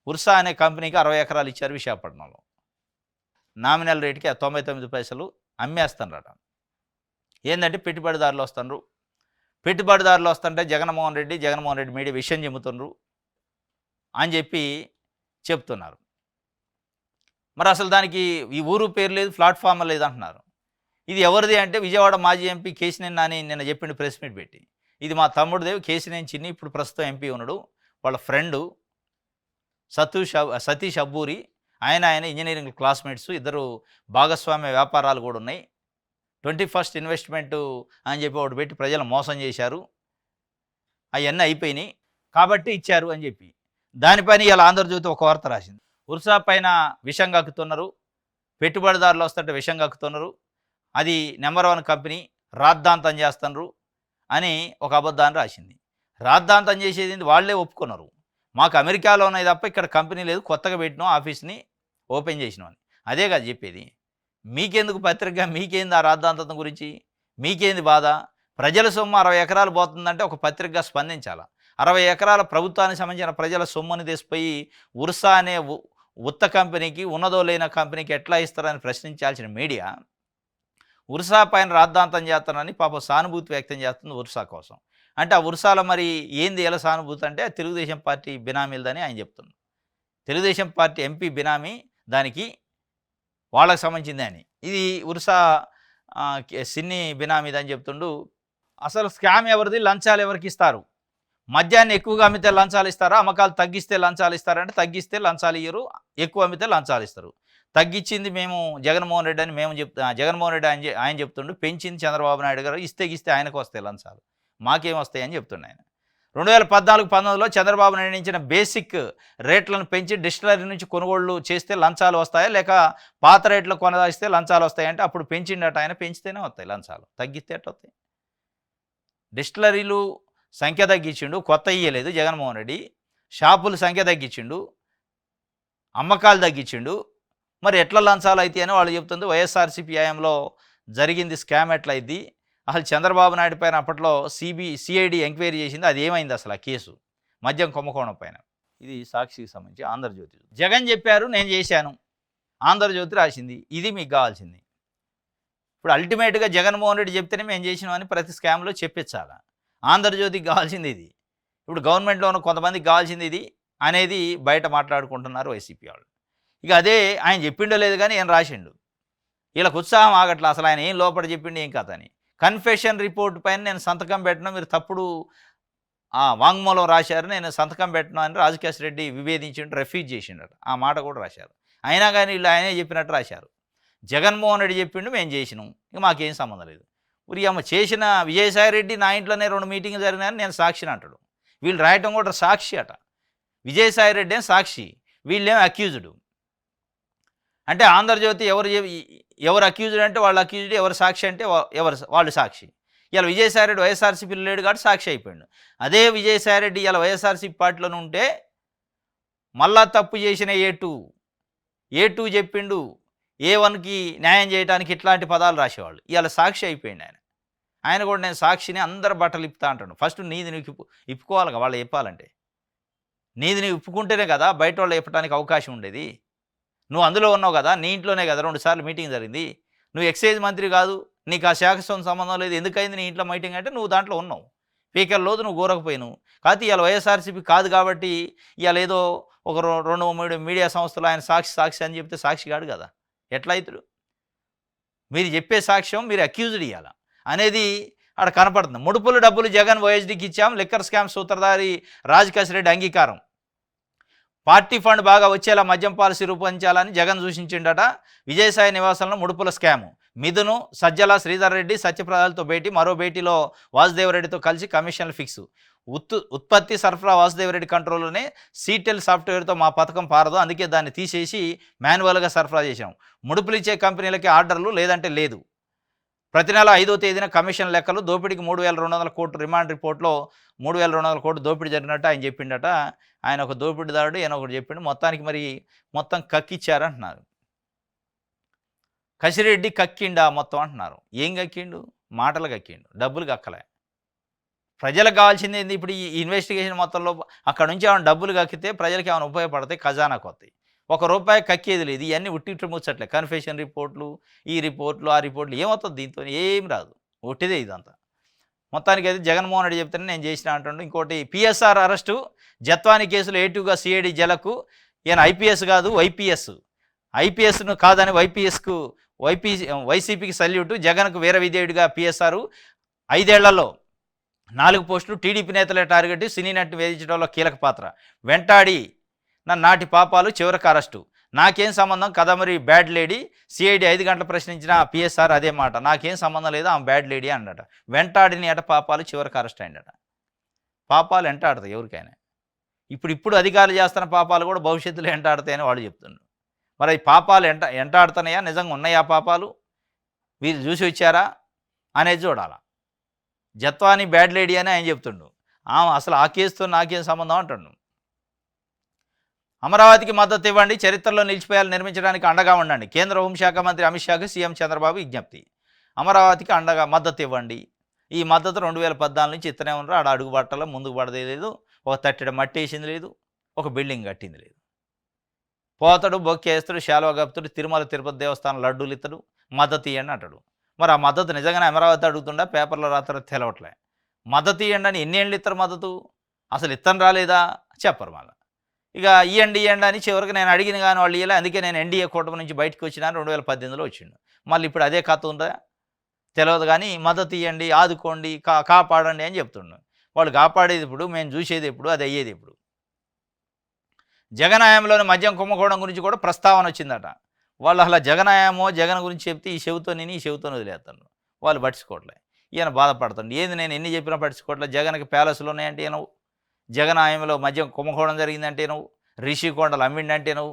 ఉర్సా అనే కంపెనీకి 60 ఎకరాలు ఇచ్చారు విశాఖపట్నంలో. నామినల్ రేటుకి 99 పైసలు అమ్మేస్తున్నారట. ఏంటంటే పెట్టుబడిదారులు వస్తున్నారు. పెట్టుబడిదారులు వస్తుంటే జగన్మోహన్ రెడ్డి మీడియా విషయం చెబుతున్నారు అని చెప్పి చెప్తున్నారు. మరి అసలు దానికి ఈ ఊరు పేరు లేదు, ప్లాట్ఫామ్ లేదు అంటున్నారు. ఇది ఎవరిది అంటే విజయవాడ మాజీ ఎంపీ కేసినేని నాని నిన్న చెప్పిండు ప్రెస్ మీట్ పెట్టి. ఇది మా తమ్ముడిదేవి కేసినేని చిన్ని, ఇప్పుడు ప్రస్తుతం ఎంపీ ఉన్నాడు. వాళ్ళ ఫ్రెండు సతీష్ అబ్బూరి, ఆయన ఇంజనీరింగ్ క్లాస్మేట్స్, ఇద్దరు భాగస్వామ్య వ్యాపారాలు కూడా ఉన్నాయి. 21st ఇన్వెస్ట్మెంటు అని చెప్పి ఒకటి పెట్టి ప్రజలు మోసం చేశారు. అవన్నీ అయిపోయినాయి కాబట్టి ఇచ్చారు అని చెప్పి దానిపైన ఇలా ఆంధ్రజ్యోతి ఒక వార్త రాసింది. ఉర్సా పైన విషం కక్కుతున్నారు, పెట్టుబడిదారులు వస్తుంటే విషం కక్కుతున్నారు, అది నెంబర్ 1 కంపెనీ, రాద్ధాంతం చేస్తున్నారు అని ఒక అబద్ధాన్ని రాసింది. రాద్ధాంతం చేసేది వాళ్ళే ఒప్పుకున్నారు. మాకు అమెరికాలో ఉన్నాయి తప్ప ఇక్కడ కంపెనీ లేదు, కొత్తగా పెట్టినాం, ఆఫీస్ని ఓపెన్ చేసినాం అని. అదే కదా చెప్పేది. మీకెందుకు పత్రిక? మీకేంది ఆ రాద్ధాంతం గురించి? మీకేంది బాధ? ప్రజల సొమ్ము 60 ఎకరాలు పోతుందంటే ఒక పత్రికగా స్పందించాల. 60 ఎకరాల ప్రభుత్వానికి సంబంధించిన ప్రజల సొమ్ముని తీసిపోయి ఉర్సా అనే ఉత్త కంపెనీకి, ఉన్నదో లేనో కంపెనీకి ఎట్లా ఇస్తారని ప్రశ్నించాల్సిన మీడియా, ఉర్సా పైన రాద్ధాంతం చేస్తానని పాపం సానుభూతి వ్యక్తం చేస్తుంది ఉర్సా కోసం. అంటే ఆ ఉర్సాలో మరి ఏంది ఎలా సానుభూతి అంటే తెలుగుదేశం పార్టీ బినామీలదని ఆయన చెప్తున్నాడు. తెలుగుదేశం పార్టీ ఎంపీ బినామీ దానికి వాళ్ళకి సంబంధించిందే అని. ఇది ఉర్సా సిన్ని బినామీదని చెప్తుండు. అసలు స్కామ్ ఎవరిది? లంచాలు ఎవరికి ఇస్తారు? మద్యాన్ని ఎక్కువగా అమ్మితే లంచాలు ఇస్తారా? అమ్మకాలు తగ్గిస్తే లంచాలు ఇస్తారా? అంటే తగ్గిస్తే లంచాలు ఇయ్యరు, ఎక్కువ అమ్మితే లంచాలు ఇస్తారు. తగ్గించింది మేము జగన్మోహన్ రెడ్డి అని మేము జగన్మోహన్ రెడ్డి ఆయన చెప్తుండు. పెంచింది చంద్రబాబు నాయుడు గారు. ఇస్తే ఆయనకు వస్తాయి లంచాలు, మాకేం వస్తాయి అని చెప్తుండే ఆయన. 2014-19లో చంద్రబాబు నిర్ణయించిన బేసిక్ రేట్లను పెంచి డిస్టిలరీ నుంచి కొనుగోళ్లు చేస్తే లంచాలు వస్తాయా, లేక పాత రేట్లు కొనసాగిస్తే లంచాలు వస్తాయంటే అప్పుడు పెంచిండట ఆయన. పెంచితేనే వస్తాయి లంచాలు, తగ్గిస్తే ఎట్లా వస్తాయి? డిస్టిలరీలు సంఖ్య తగ్గించిండు, కొత్త ఇయ్యలేదు జగన్మోహన్ రెడ్డి. షాపుల సంఖ్య తగ్గించిండు, అమ్మకాలు తగ్గించిండు. మరి ఎట్లా లంచాలు అయితే అని వాళ్ళు చెప్తుంది. వైఎస్ఆర్సీపీ హయాంలో జరిగింది స్కామ్ ఎట్లయింది? అసలు చంద్రబాబు నాయుడు పైన అప్పట్లో సిఐడి ఎంక్వైరీ చేసింది, అది ఏమైంది అసలు ఆ కేసు మద్యం కుంభకోణం పైన? ఇది సాక్షికి సంబంధించి ఆంధ్రజ్యోతి. జగన్ చెప్పారు, నేను చేశాను, ఆంధ్రజ్యోతి రాసింది. ఇది మీకు కావాల్సింది. ఇప్పుడు అల్టిమేట్గా జగన్మోహన్ రెడ్డి చెప్తేనే మేము చేసినామని ప్రతి స్కామ్లో చెప్పించాలా. ఆంధ్రజ్యోతికి కావాల్సింది ఇది. ఇప్పుడు గవర్నమెంట్లో ఉన్న కొంతమందికి కావాల్సింది ఇది అనేది బయట మాట్లాడుకుంటున్నారు వైసీపీ వాళ్ళు. ఇక అదే ఆయన చెప్పిండో లేదు కానీ ఏం రాసిండు, వీళ్ళకి ఉత్సాహం ఆగట్లా. అసలు ఆయన ఏం లోపల చెప్పిండు ఏం కథ అని. కన్ఫెషన్ రిపోర్ట్ పైన నేను సంతకం పెట్టను, మీరు తప్పుడు వాంగ్మూలం రాశారు, నేను సంతకం పెట్టను అని రాజకేశ్ రెడ్డి విభేదించిండు, రెఫ్యూజ్ చేసిండట. ఆ మాట కూడా రాశారు. అయినా కానీ వీళ్ళు ఆయనే చెప్పినట్టు రాశారు. జగన్మోహన్ రెడ్డి చెప్పిండు, మేము చేసినాం, ఇక మాకేం సంబంధం లేదు. ఉరి అమ్మ చేసిన విజయసాయి రెడ్డి నా ఇంట్లోనే 2 మీటింగ్లు జరిగినాయని నేను సాక్షిని అంటాడు. వీళ్ళు రాయటం కూడా సాక్షి అట. విజయసాయి రెడ్డి ఏం సాక్షి, వీళ్ళేం అక్యూజ్డ్. అంటే ఆంధ్రజ్యోతి ఎవరు అక్యూజ్డ్ అంటే వాళ్ళు అక్యూజ్డ్, ఎవరు సాక్షి అంటే వాళ్ళు సాక్షి. ఇలా విజయసాయి రెడ్డి వైఎస్ఆర్సీపీలో లేడు కాబట్టి సాక్షి అయిపోయాడు. అదే విజయసాయి రెడ్డి ఇలా వైఎస్ఆర్సీపీ పార్టీలోనే ఉంటే మళ్ళా తప్పు చేసిన ఏ2 చెప్పిండు, ఏ1కి న్యాయం చేయడానికి ఇట్లాంటి పదాలు రాసేవాళ్ళు. ఇవాళ సాక్షి అయిపోయింది ఆయన కూడా నేను సాక్షిని అందరు బట్టలు ఇప్పుతా అంటాడు. ఫస్ట్ నీది నీకు ఇప్పుకోవాలిగా, వాళ్ళు చెప్పాలంటే. నీది నీవు ఇప్పుకుంటేనే కదా బయట వాళ్ళు చెప్పడానికి అవకాశం ఉండేది. నువ్వు అందులో ఉన్నావు కదా, నీ ఇంట్లోనే కదా 2 సార్లు మీటింగ్ జరిగింది. నువ్వు ఎక్సైజ్ మంత్రి కాదు, నీకు ఆ శాఖతో సంబంధం లేదు, ఎందుకైంది నీ ఇంట్లో మీటింగ్ అంటే నువ్వు దాంట్లో ఉన్నావు. స్పీకర్ లోదు నువ్వు గోరకపోయినావు. కాకపోతే ఇవాళ వైఎస్ఆర్సీపీ కాదు కాబట్టి ఇవాళ ఏదో ఒక 2-3 మీడియా సంస్థలు ఆయన సాక్షి అని చెప్తే సాక్షి కాడు కదా, ఎట్లా అవుతాడు? మీరు చెప్పే సాక్ష్యం మీరు అక్యూజ్డ్ ఇవ్వాల అనేది అక్కడ కనపడుతుంది. ముడుపులు డబ్బులు జగన్ వైఎస్డీకి ఇచ్చాం, లిక్కర్ స్కామ్ సూత్రధారి రాజకేశ్ రెడ్డి అంగీకారం. పార్టీ ఫండ్ బాగా వచ్చేలా మద్యం పాలసీ రూపొందించాలని జగన్ సూచించిండట. విజయసాయి నివాసంలో ముడుపుల స్కాము. మిథును, సజ్జల, శ్రీధర్ రెడ్డి, సత్యప్రదాలతో భేటీ. మరో భేటీలో వాసుదేవరెడ్డితో కలిసి కమిషన్లు ఫిక్స్. ఉత్పత్తి సరఫరా వాసుదేవరెడ్డి కంట్రోల్లోనే. సీటెల్ సాఫ్ట్వేర్తో మా పథకం పారదు, అందుకే దాన్ని తీసేసి మాన్యువల్గా సరఫరా చేశాం. ముడుపులు ఇచ్చే కంపెనీలకి ఆర్డర్లు, లేదంటే లేదు. ప్రతి నెల 5వ తేదీన కమిషన్ లెక్కలు. దోపిడీకి 3,200 కోట్లు. రిమాండ్ రిపోర్ట్లో 3,200 కోట్లు దోపిడీ జరిగినట్టు ఆయన చెప్పిండట. ఆయన ఒక దోపిడీదారుడు, ఈయన ఒకటి చెప్పిండు. మొత్తానికి మరి మొత్తం కక్కిచ్చారంటున్నారు. కసిరెడ్డి కక్కిండా మొత్తం అంటున్నారు. ఏం కక్కిండు? మాటలు కక్కిండు, డబ్బులు కక్కలే. ప్రజలకు కావాల్సింది ఏంది? ఇప్పుడు ఈ ఇన్వెస్టిగేషన్ మొత్తంలో అక్కడ నుంచి ఏమైనా డబ్బులు కక్కితే ప్రజలకు ఏమైనా ఉపయోగపడతాయి, ఖజానాకు వస్తాయి. ₹1 కక్కేది లేదు. ఇవన్నీ ఉట్టి ముచ్చట్లే. కన్ఫెషన్ రిపోర్ట్లు, ఈ రిపోర్ట్లు, ఆ రిపోర్ట్లు, ఏమవుతుంది దీంతో? ఏం రాదు, ఒట్టిదే ఇదంతా. మొత్తానికి అయితే జగన్మోహన్ రెడ్డి చెప్తేనే నేను చేసిన అంటుండే. ఇంకోటి పిఎస్ఆర్ అరెస్టు. జత్వాని కేసులో ఏ2గా సిఐడి జలకు. ఈయన ఐపీఎస్ కాదు వైపీఎస్. ఐపీఎస్ను కాదని వైసీపీకి సల్యూటు. జగన్కు వీర విధేయుడిగా పిఎస్ఆర్. 5 ఏళ్లలో 4 పోస్టులు. టీడీపీ నేతలే టార్గెట్. సినీ నటిని వేధించడంలో కీలక పాత్ర. వెంటాడి నాటి పాపాలు, చివరికి అరెస్టు. నాకేం సంబంధం కదా మరి బ్యాడ్ లేడీ. సిఐడి 5 గంటలు ప్రశ్నించిన పిఎస్ఆర్ అదే మాట. నాకేం సంబంధం లేదు, ఆమె బ్యాడ్ లేడీ అన్నట. వెంటాడిని అట పాపాలు, చివరికి అరెస్ట్ అయిందట. పాపాలు వెంటాడతాయి ఎవరికైనా. ఇప్పుడు అధికారులు చేస్తున్న పాపాలు కూడా భవిష్యత్తులో వెంటాడతాయని వాళ్ళు చెప్తున్నారు. మరి ఈ పాపాలు వెంటాడుతున్నాయా, నిజంగా ఉన్నాయా పాపాలు, వీళ్ళు చూసి వచ్చారా అనేది చూడాలా. జత్వాని బ్యాడ్ లేడీ అని ఆయన చెప్తుండు. అసలు ఆ కేసుతో నాకేం సంబంధం అంటుండు. అమరావతికి మద్దతు ఇవ్వండి, చరిత్రలో నిలిచిపోయాలని నిర్మించడానికి అండగా ఉండండి. కేంద్ర హోంశాఖ మంత్రి అమిత్ షాకు సీఎం చంద్రబాబు విజ్ఞప్తి. అమరావతికి అండగా మద్దతు ఇవ్వండి. ఈ మద్దతు 2014 నుంచి ఇస్తూనే ఉన్నారు. ఆడ అడుగు బట్టలో ముందుకు పడదే లేదు, ఒక తట్టెడ మట్టి వేసింది లేదు, ఒక బిల్డింగ్ కట్టింది లేదు. పోతాడు, బొక్కేస్తాడు, శాలువా కప్పుతాడు, తిరుమల తిరుపతి దేవస్థానం లడ్డూలు ఇస్తాడు, మద్దతు ఇవ్వండి అంటాడు. మరి ఆ మద్దతు నిజంగానే అమరావతి అడుగుతుండా, పేపర్లో రాత్రి తెలవట్లే. మద్దతు ఇవ్వండి అని ఎన్ని ఏళ్ళు ఇస్తారు మద్దతు? అసలు ఇత్తని రాలేదా చెప్పరు. మళ్ళీ ఇక ఇవ్వండి అని చివరికి నేను అడిగిన కానీ వాళ్ళు ఇవ్వలే. అందుకే నేను ఎన్డీఏ కూటమి నుంచి బయటకు వచ్చినాను, 2018లో వచ్చిండు. మళ్ళీ ఇప్పుడు అదే కథ ఉందా తెలియదు. కానీ మద్దతు ఇవ్వండి, ఆదుకోండి, కాపాడండి అని చెప్తుండు. వాళ్ళు కాపాడేది ఇప్పుడు, మేము చూసేది ఎప్పుడు, అది అయ్యేది ఇప్పుడు. జగనాయంలోని మద్యం కుంభకోణం గురించి కూడా ప్రస్తావన వచ్చిందట. వాళ్ళు అలా జగనాయమో జగన్ గురించి చెప్తే ఈ చెవితో నేను ఈ చెవితో వదిలేస్తాను. వాళ్ళు పట్టించుకోవట్లే. ఈయన బాధపడుతుంది. ఏంది నేను ఎన్ని చెప్పినా పట్టించుకోవట్లే. జగన్కి ప్యాలెస్లు ఉన్నాయంటే నువ్వు, జగనాయంలో మద్యం కుంభకోణం జరిగిందంటే నువ్వు, రిషికొండలు అమ్మిండంటే నువ్వు,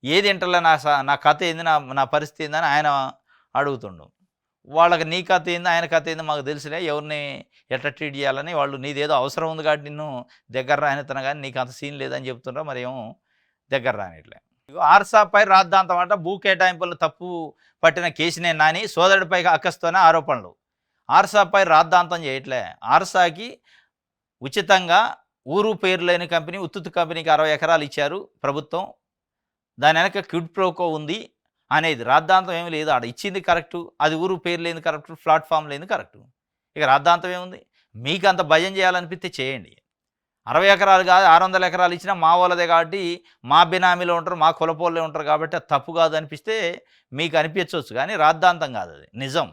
ఏది ఇంటర్లో నా కథ ఏంది, నా పరిస్థితి ఏందని ఆయన అడుగుతుండు. వాళ్ళకి నీ కథ ఏంది, ఆయన కథ ఏంది మాకు తెలిసిలే, ఎవరిని ఎట్లా ట్రీట్ చేయాలని. వాళ్ళు నీదేదో అవసరం ఉంది కాబట్టి నిన్ను దగ్గర రానితన కానీ నీకు అంత సీన్ లేదని చెప్తుండ్రా, మరి ఏమో దగ్గర రానిట్లే. ఆర్సాపై రాద్ధాంతం అంట. భూ కేటాయింపులు తప్పు పట్టిన కేసినే నాని సోదరుడిపై అక్కస్తోనే ఆరోపణలు. ఆర్సాపై రాద్ధాంతం చేయట్లే. ఆర్సాకి ఉచితంగా ఊరు పేరు లేని కంపెనీ, ఉత్తుత్తు కంపెనీకి 60 ఎకరాలు ఇచ్చారు ప్రభుత్వం, దాని వెనక క్విడ్ ప్రోకో ఉంది అనేది రాద్ధాంతం ఏమి లేదు. ఆడ ఇచ్చింది కరెక్టు, అది ఊరు పేరు లేని కరెక్టు, ప్లాట్ఫామ్ లేని కరెక్టు. ఇక రాద్ధాంతం ఏముంది? మీకు అంత భయం చేయాలనిపిస్తే చేయండి. 60 ఎకరాలు కాదు 600 ఎకరాలు ఇచ్చినా మా వాళ్ళదే కాబట్టి, మా బినామీలో ఉంటారు, మా కులపోళ్ళే ఉంటారు కాబట్టి అది తప్పు కాదు అనిపిస్తే మీకు అనిపించవచ్చు. కానీ రాద్ధాంతం కాదు, అది నిజం,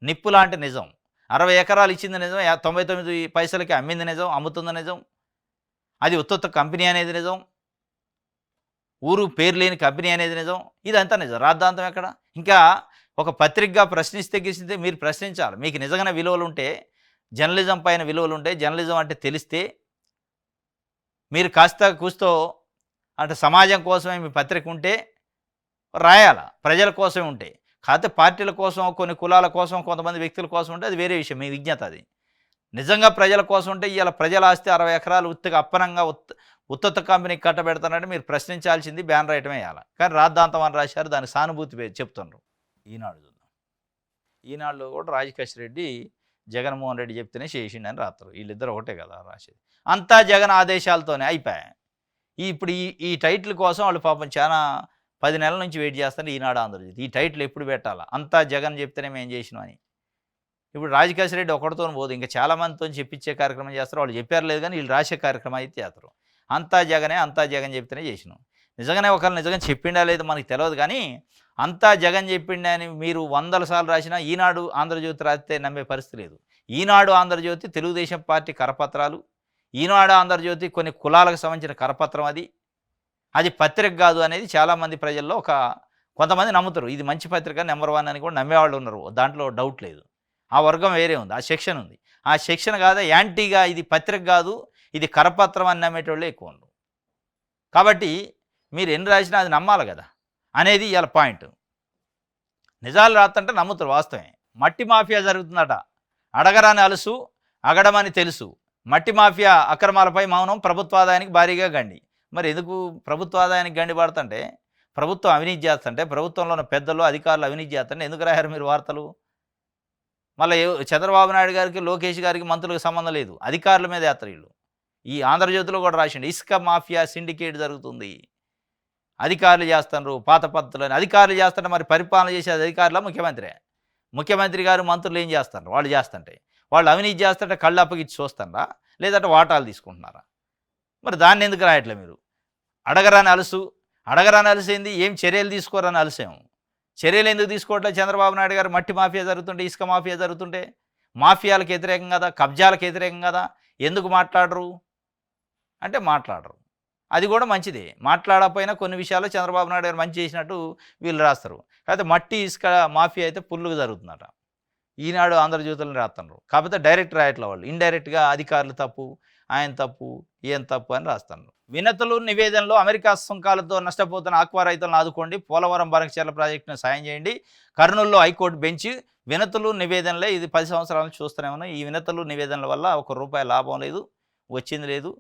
నిప్పు లాంటి నిజం. 60 ఎకరాలు ఇచ్చింది నిజం, 99 పైసలకి అమ్మింది నిజం, అమ్ముతుంది నిజం, అది ఉత్తుత్త కంపెనీ అనేది నిజం, ఊరు పేరు లేని కంపెనీ అనేది నిజం, ఇదంతా నిజం. రాద్ధాంతం ఎక్కడ? ఇంకా ఒక పత్రికగా ప్రశ్నిస్తే గీస్తే మీరు ప్రశ్నించాలి. మీకు నిజంగానే విలువలు ఉంటే, జర్నలిజం పైన విలువలు ఉంటే, జర్నలిజం అంటే తెలిస్తే మీరు కాస్త కూస్తో అంటే సమాజం కోసమే మీ పత్రిక ఉంటే రాయాల, ప్రజల కోసమే ఉంటే. కాకపోతే పార్టీల కోసం, కొన్ని కులాల కోసం, కొంతమంది వ్యక్తుల కోసం ఉంటే అది వేరే విషయం, మీ విజ్ఞత అది. నిజంగా ప్రజల కోసం ఉంటే ఇవాళ ప్రజల ఆస్తి 60 ఎకరాలు ఉత్తుగా అప్పనంగా ఉత్తత్త కంపెనీకి కట్టబెడతానంటే మీరు ప్రశ్నించాల్సింది, బ్యాన్ రైటమే వేయాలి. కానీ రాద్ధాంతం అని రాశారు, దానికి సానుభూతి చెప్తున్నారు. ఈనాడు చూద్దాం. ఈనాడులో కూడా రాజకేష్ రెడ్డి జగన్మోహన్ రెడ్డి చెప్తేనే చేసిండని రాస్తారు. వీళ్ళిద్దరు ఒకటే కదా రాసేది. అంతా జగన్ ఆదేశాలతోనే అయిపోయాయి. ఇప్పుడు ఈ టైటిల్ కోసం వాళ్ళు పాపం చాలా 10 నెలల నుంచి వెయిట్ చేస్తారు. ఈనాడు ఆంధ్రజ్యోతి ఈ టైటిల్ ఎప్పుడు పెట్టాలా, అంతా జగన్ చెప్తేనే మేము చేసినాం అని. ఇప్పుడు రాజకేష్ రెడ్డి ఒకటితో పోదు, ఇంకా చాలామందితో చెప్పించే కార్యక్రమం చేస్తారు. వాళ్ళు చెప్పారు లేదు కానీ వీళ్ళు రాసే కార్యక్రమం అయితే చేస్తారు. అంతా జగన్ చెప్తేనే చేసినాం. నిజంగానే ఒకళ్ళు నిజంగా చెప్పిండా లేదు మనకు తెలియదు. కానీ అంతా జగన్ చెప్పిండా అని మీరు 100 సార్లు రాసినా ఈనాడు ఆంధ్రజ్యోతి రాస్తే నమ్మే పరిస్థితి లేదు. ఈనాడు ఆంధ్రజ్యోతి తెలుగుదేశం పార్టీ కరపత్రాలు, ఈనాడు ఆంధ్రజ్యోతి కొన్ని కులాలకు సంబంధించిన కరపత్రం, అది పత్రిక కాదు అనేది చాలామంది ప్రజల్లో కొంతమంది నమ్ముతారు. ఇది మంచి పత్రిక నెంబర్ 1 అని కూడా నమ్మేవాళ్ళు ఉన్నారు, దాంట్లో డౌట్ లేదు. ఆ వర్గం వేరే ఉంది, ఆ సెక్షన్ ఉంది. ఆ సెక్షన్ కాదా యాంటీగా ఇది పత్రిక కాదు ఇది కరపత్రం అని నమ్మేటోళ్ళే ఎక్కువ ఉన్నారు. కాబట్టి మీరు ఎన్ని రాసినా అది నమ్మాలి కదా అనేది ఇవాళ పాయింట్. నిజాలు రాస్తుంటే నమ్ముతారు, వాస్తవమే. మట్టి మాఫియా జరుగుతుందట, అడగరాని అలుసు అగడమని తెలుసు. మట్టి మాఫియా అక్రమాలపై మౌనం, ప్రభుత్వ ఆదాయానికి భారీగా గండి. మరి ఎందుకు ప్రభుత్వ ఆదాయానికి గండి పడుతుంటే, ప్రభుత్వం అవినీతి చేస్తుంటే, ప్రభుత్వంలో ఉన్న పెద్దలు అధికారులు అవినీతి చేస్తుంటే ఎందుకు రాయారు మీరు వార్తలు? మళ్ళీ చంద్రబాబు నాయుడు గారికి, లోకేష్ గారికి, మంత్రులకు సంబంధం లేదు, అధికారుల మీద వేస్తారు వీళ్ళు. ఈ ఆంధ్రజ్యోతిలో కూడా రాసిండు, ఇసుక మాఫియా సిండికేట్ జరుగుతుంది, అధికారులు చేస్తున్నారు పాత పద్ధతులని. అధికారులు చేస్తుంటే మరి పరిపాలన చేసేది అధికారుల ముఖ్యమంత్రి గారు మంత్రులు ఏం చేస్తారు? వాళ్ళు చేస్తుంటే, వాళ్ళు అవినీతి చేస్తుంటే కళ్ళు అప్పగిచ్చి చూస్తారా, లేదంటే వాటాలు తీసుకుంటున్నారా? మరి దాన్ని ఎందుకు రాయట్లే మీరు? అడగరాని అలసు ఏంది? ఏం చర్యలు తీసుకోరని అలసేము. చర్యలు ఎందుకు తీసుకోవట్లేదు చంద్రబాబు నాయుడు గారు? మట్టి మాఫియా జరుగుతుంటే, ఇసుక మాఫియా జరుగుతుంటే, మాఫియాలకు వ్యతిరేకం కదా, కబ్జాలకు వ్యతిరేకం కదా, ఎందుకు మాట్లాడరు అంటే మాట్లాడరు. అది కూడా మంచిదే, మాట్లాడకపోయినా కొన్ని విషయాల్లో చంద్రబాబు నాయుడు గారు మంచి చేసినట్టు వీళ్ళు రాస్తారు. కాకపోతే మట్టి ఇసుక మాఫియా అయితే పుల్లుగా జరుగుతుందట. ఈనాడు ఆంధ్రజ్యోతులను రాస్తున్నారు. కాకపోతే డైరెక్ట్ రాయట్ల వాళ్ళు, ఇండైరెక్ట్గా అధికారులు తప్పు, ఆయన తప్పు, ఏం తప్పు అని రాస్తున్నారు. వినతులు నివేదనలో అమెరికా సుంకాలతో నష్టపోతున్న ఆక్వా రైతులను ఆదుకోండి, పోలవరం బనకచెర్ల ప్రాజెక్టును సాయం చేయండి. కర్నూలులో హైకోర్టు బెంచ్ వినతులు నివేదనలే, ఇది 10 సంవత్సరాల నుంచి చూస్తూనే ఉన్నాం. ఈ వినతులు నివేదనల వల్ల ₹1 లాభం లేదు, వచ్చింది లేదు,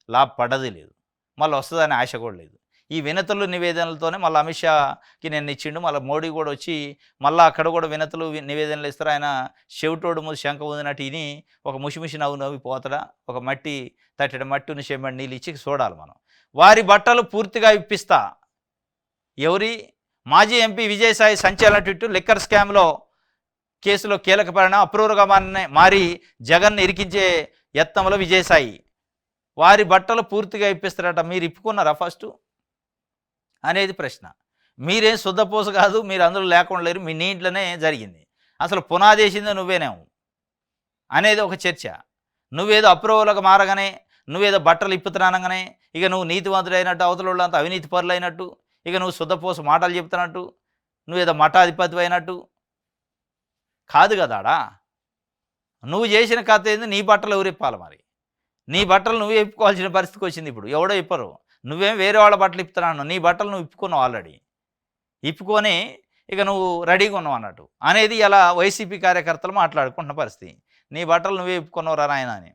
లాభపడ్డది లేదు. మళ్ళీ వస్తుందని ఆశ కూడా లేదు. ఈ వినతులు నివేదనలతోనే మళ్ళీ అమిత్ షాకి నిన్న ఇచ్చిండు. మళ్ళీ మోడీ కూడా వచ్చి మళ్ళీ అక్కడ కూడా వినతులు నివేదనలు ఇస్తారు. ఆయన చెవిటోడు ముందు శంఖ ఊదినట్టు ఇని ఒక ముషిముషి నవ్వు నవ్వి పోతాడా, ఒక మట్టి తట్టెడు మట్టి ఉన్న చెమ్మడి నీళ్ళు ఇచ్చి చూడాలి మనం. వారి బట్టలు పూర్తిగా ఇప్పిస్తా. ఎవరి మాజీ ఎంపీ విజయసాయి సంచలన ట్వీట్. లిక్కర్ స్కామ్లో కేసులో కీలక పరిణామం. అప్రూవర్గా మారి జగన్ ఇరికించే యత్నంలో విజయసాయి. వారి బట్టలు పూర్తిగా ఇప్పిస్తారట. మీరు ఇప్పుకున్నారా ఫస్ట్ అనేది ప్రశ్న. మీరేం శుద్ధపోసు కాదు, మీరు అందులో లేకుండా లేరు, మీ నీంట్లోనే జరిగింది. అసలు పునాదేసిందో నువ్వేనేమో అనేది ఒక చర్చ. నువ్వేదో అప్రూవర్గా మారగానే, నువ్వేదో బట్టలు ఇప్పుతున్నానగానే ఇక నువ్వు నీతివంతుడైనట్టు, అవతల వాళ్ళంతా అవినీతి పరులైనట్టు, ఇక నువ్వు శుద్ధపోసు మాటలు చెప్తున్నట్టు, నువ్వేదో మఠాధిపతి అయినట్టు కాదు కదాడా. నువ్వు చేసిన కథ ఏంది? నీ బట్టలు ఎవరు ఇప్పాలి మరి? నీ బట్టలు నువ్వే ఇప్పుకోవాల్సిన పరిస్థితికి వచ్చింది. ఇప్పుడు ఎవడో ఇప్పరు. నువ్వేం వేరే వాళ్ళ బట్టలు ఇప్పుతున్నాను, నీ బట్టలు నువ్వు ఇప్పుకున్నావు ఆల్రెడీ. ఇప్పుకొని ఇక నువ్వు రెడీగా ఉన్నావు అన్నట్టు అనేది ఇలా వైసీపీ కార్యకర్తలు మాట్లాడుకుంటున్న పరిస్థితి. నీ బట్టలు నువ్వే ఇప్పుకున్నావురా నాయన అని.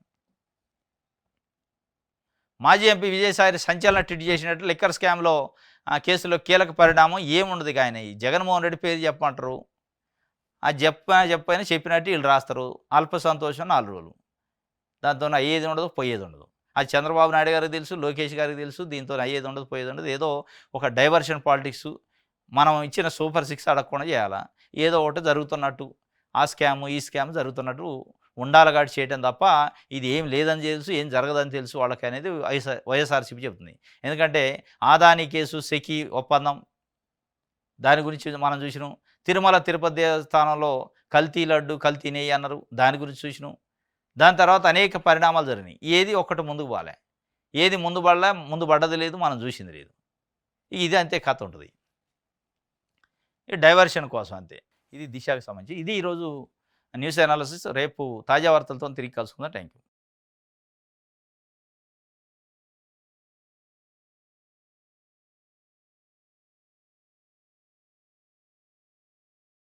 మాజీ ఎంపీ విజయసాయి సంచలన ట్వీట్ చేసినట్టు లిక్కర్ స్కామ్లో కేసులో కీలక పరిణామం ఏముండదు. ఆయన ఈ జగన్మోహన్ రెడ్డి పేరు చెప్పమంటారు. ఆ చెప్పని చెప్పినట్టు వీళ్ళు రాస్తారు. అల్ప సంతోషం 4 రోజులు, దాంతో అయ్యేది ఉండదు, పోయేది ఉండదు. అది చంద్రబాబు నాయుడు గారికి తెలుసు, లోకేష్ గారికి తెలుసు. దీంతో అయ్యేది ఉండదు, పోయేది ఉండదు. ఏదో ఒక డైవర్షన్ పాలిటిక్స్, మనం ఇచ్చిన సూపర్ 6 అడగకుండా చేయాలా. ఏదో ఒకటి జరుగుతున్నట్టు, ఆ స్కాము ఈ స్కామ్ జరుగుతున్నట్టు ఉండాలి కాబట్టి చేయటం తప్ప ఇది ఏం లేదని తెలుసు, ఏం జరగదని తెలుసు వాళ్ళకి అనేది వైఎస్ఆర్సీపీ చెబుతుంది. ఎందుకంటే ఆదాని కేసు, సెకీ ఒప్పందం, దాని గురించి మనం చూసినాం. తిరుమల తిరుపతి దేవస్థానంలో కల్తీ లడ్డు, కల్తీ నెయ్యి అన్నారు, దాని గురించి చూసినాం. దాని తర్వాత అనేక పరిణామాలు జరిగినాయి. ఏది ఒక్కటి ముందుకు పోలే, ఏది ముందు పడ్డది లేదు, మనం చూసింది లేదు. ఇది అంతే కథ ఉంటుంది. ఇది డైవర్షన్ కోసం అంతే. ఇది దిశకు సంబంధించి. ఇది ఈరోజు న్యూస్ అనాలిసిస్. రేపు తాజా వార్తలతో తిరిగి కలుసుకుందాం. Thank you.